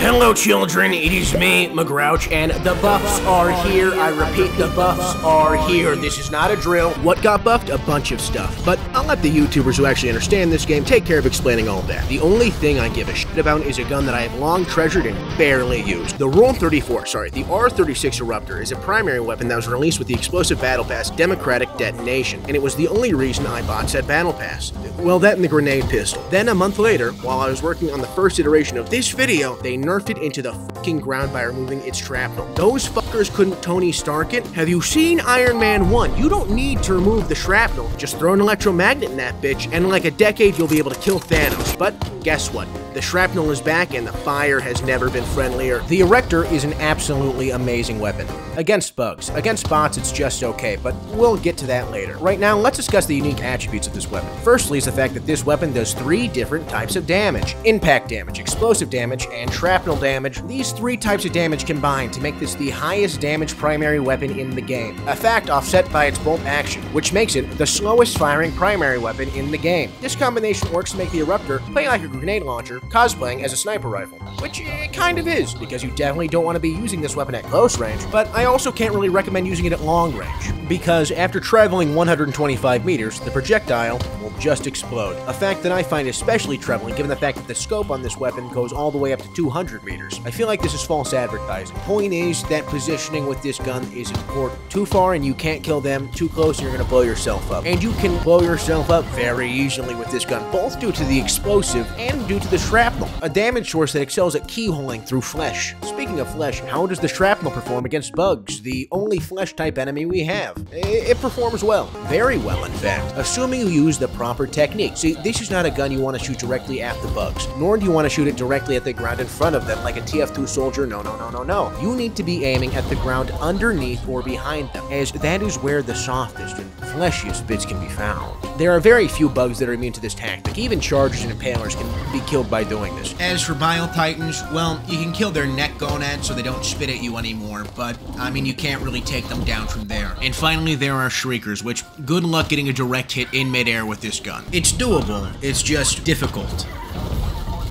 Hello children, it is me, McGrouch, and the buffs are here. I repeat, the buffs are here. This is not a drill. What got buffed? A bunch of stuff. But I'll let the YouTubers who actually understand this game take care of explaining all of that. The only thing I give a shit about is a gun that I have long treasured and barely used. The R36 Eruptor is a primary weapon that was released with the explosive battle pass Democratic Detonation, and it was the only reason I bought said battle pass. Well, that and the grenade pistol. Then a month later, while I was working on the first iteration of this video, they nerfed it into the fucking ground by removing its shrapnel. Those fuckers couldn't Tony Stark it. Have you seen Iron Man 1? You don't need to remove the shrapnel. Just throw an electromagnet in that bitch, and in like a decade you'll be able to kill Thanos. But guess what? The shrapnel is back and the fire has never been friendlier. The Eruptor is an absolutely amazing weapon. Against bugs. Against bots it's just okay, but we'll get to that later. Right now, let's discuss the unique attributes of this weapon. Firstly is the fact that this weapon does 3 different types of damage. Impact damage, explosive damage, and shrapnel damage. These 3 types of damage combine to make this the highest damage primary weapon in the game. A fact offset by its bolt action, which makes it the slowest firing primary weapon in the game. This combination works to make the Eruptor play like a grenade launcher, cosplaying as a sniper rifle, which it kind of is, because you definitely don't want to be using this weapon at close range, but I also can't really recommend using it at long range, because after traveling 125 meters, the projectile will just explode. A fact that I find especially troubling given the fact that the scope on this weapon goes all the way up to 200 meters. I feel like this is false advertising. Point is that positioning with this gun is important. Too far and you can't kill them, too close and you're gonna blow yourself up. And you can blow yourself up very easily with this gun, both due to the explosive and due to the shrapnel, a damage source that excels at keyholing through flesh. Speaking of flesh, how does the shrapnel perform against bugs, the only flesh-type enemy we have? It performs well. Very well, in fact. Assuming you use the proper technique. See, this is not a gun you want to shoot directly at the bugs, nor do you want to shoot it directly at the ground in front of them like a TF2 soldier. No. You need to be aiming at the ground underneath or behind them, as that is where the softest and fleshiest bits can be found. There are very few bugs that are immune to this tactic. Even chargers and impalers can be killed by doing this. As for Bile Titans, well, you can kill their neck gonads so they don't spit at you anymore, but, I mean, you can't really take them down from there. And finally, there are Shriekers, which, good luck getting a direct hit in midair with this gun. It's doable, it's just difficult.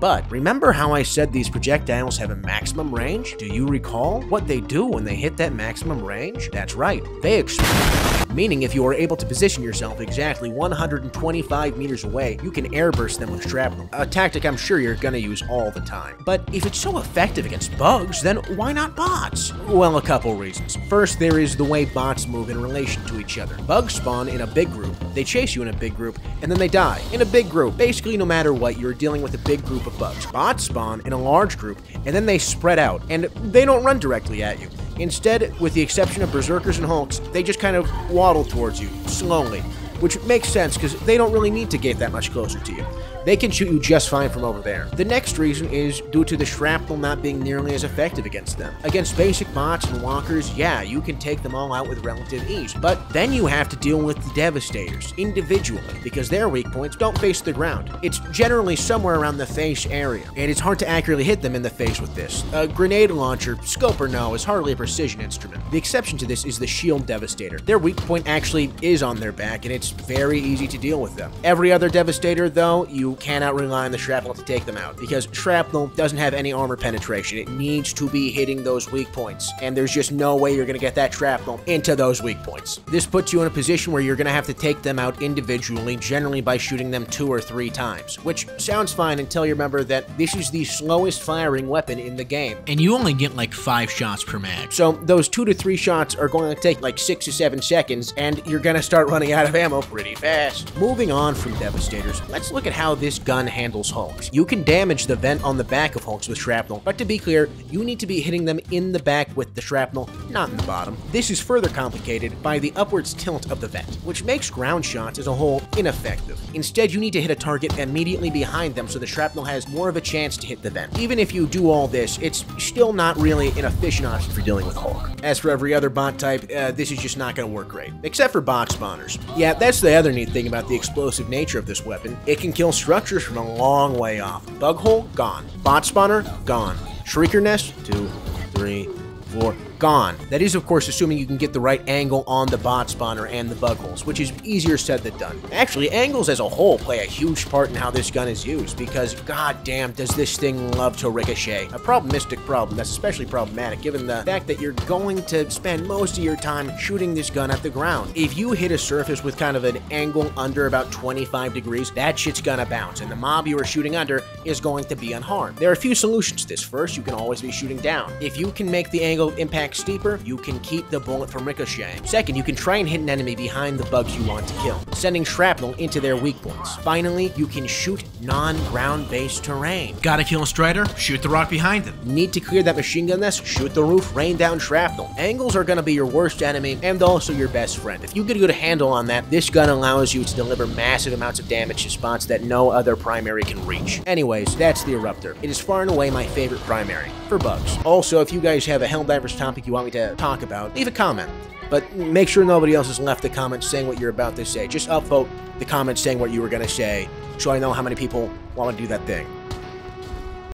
But remember how I said these projectiles have a maximum range? Do you recall what they do when they hit that maximum range? That's right, they explode. Meaning if you are able to position yourself exactly 125 meters away, you can airburst them with shrapnel, a tactic I'm sure you're gonna use all the time. But if it's so effective against bugs, then why not bots? Well, a couple reasons. First, there is the way bots move in relation to each other. Bugs spawn in a big group, they chase you in a big group, and then they die in a big group. Basically, no matter what, you're dealing with a big group of bugs. Bots spawn in a large group, and then they spread out, and they don't run directly at you. Instead, with the exception of Berserkers and Hulks, they just kind of waddle towards you, slowly, which makes sense because they don't really need to get that much closer to you. They can shoot you just fine from over there. The next reason is due to the shrapnel not being nearly as effective against them. Against basic bots and walkers, yeah, you can take them all out with relative ease, but then you have to deal with the Devastators individually because their weak points don't face the ground. It's generally somewhere around the face area, and it's hard to accurately hit them in the face with this. A grenade launcher, scope or no, is hardly a precision instrument. The exception to this is the Shield Devastator. Their weak point actually is on their back, and it's very easy to deal with them. Every other Devastator, though, you cannot rely on the shrapnel to take them out, because shrapnel doesn't have any armor penetration. It needs to be hitting those weak points, and there's just no way you're going to get that shrapnel into those weak points. This puts you in a position where you're going to have to take them out individually, generally by shooting them 2 or 3 times, which sounds fine until you remember that this is the slowest firing weapon in the game, and you only get like 5 shots per mag. So those 2 to 3 shots are going to take like 6 to 7 seconds, and you're going to start running out of ammo pretty fast. Moving on from Devastators, let's look at how this gun handles Hulks. You can damage the vent on the back of Hulks with shrapnel, but to be clear, you need to be hitting them in the back with the shrapnel, not in the bottom. This is further complicated by the upwards tilt of the vent, which makes ground shots as a whole ineffective. Instead, you need to hit a target immediately behind them so the shrapnel has more of a chance to hit the vent. Even if you do all this, it's still not really an efficient option for dealing with Hulk. As for every other bot type, this is just not going to work great, except for bot spawners. Yeah, that's the other neat thing about the explosive nature of this weapon. It can kill structures from a long way off. Bug hole, gone. Bot spawner, gone. Shrieker nest, 2, 3, 4. gone. That is, of course, assuming you can get the right angle on the bot spawner and the bug holes, which is easier said than done. Actually, angles as a whole play a huge part in how this gun is used, because goddamn does this thing love to ricochet. A problematic problem that's especially problematic given the fact that you're going to spend most of your time shooting this gun at the ground. If you hit a surface with kind of an angle under about 25 degrees, that shit's gonna bounce, and the mob you are shooting under is going to be unharmed. There are a few solutions to this. First, you can always be shooting down. If you can make the angle of impact steeper, you can keep the bullet from ricocheting. Second, you can try and hit an enemy behind the bugs you want to kill, sending shrapnel into their weak points. Finally, you can shoot non-ground-based terrain. Gotta kill a strider? Shoot the rock behind him. Need to clear that machine gun nest? Shoot the roof, rain down shrapnel. Angles are gonna be your worst enemy and also your best friend. If you get a good handle on that, this gun allows you to deliver massive amounts of damage to spots that no other primary can reach. Anyways, that's the Eruptor. It is far and away my favorite primary, for bugs. Also, if you guys have a Helldivers topic you want me to talk about, leave a comment. But make sure nobody else has left a comment saying what you're about to say. Just upvote the comment saying what you were gonna say, so I know how many people want to do that thing.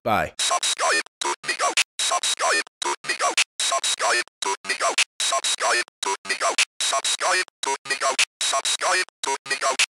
Bye. Subscribe to me, subscribe to me, subscribe to me, subscribe to me, subscribe to me, subscribe to me.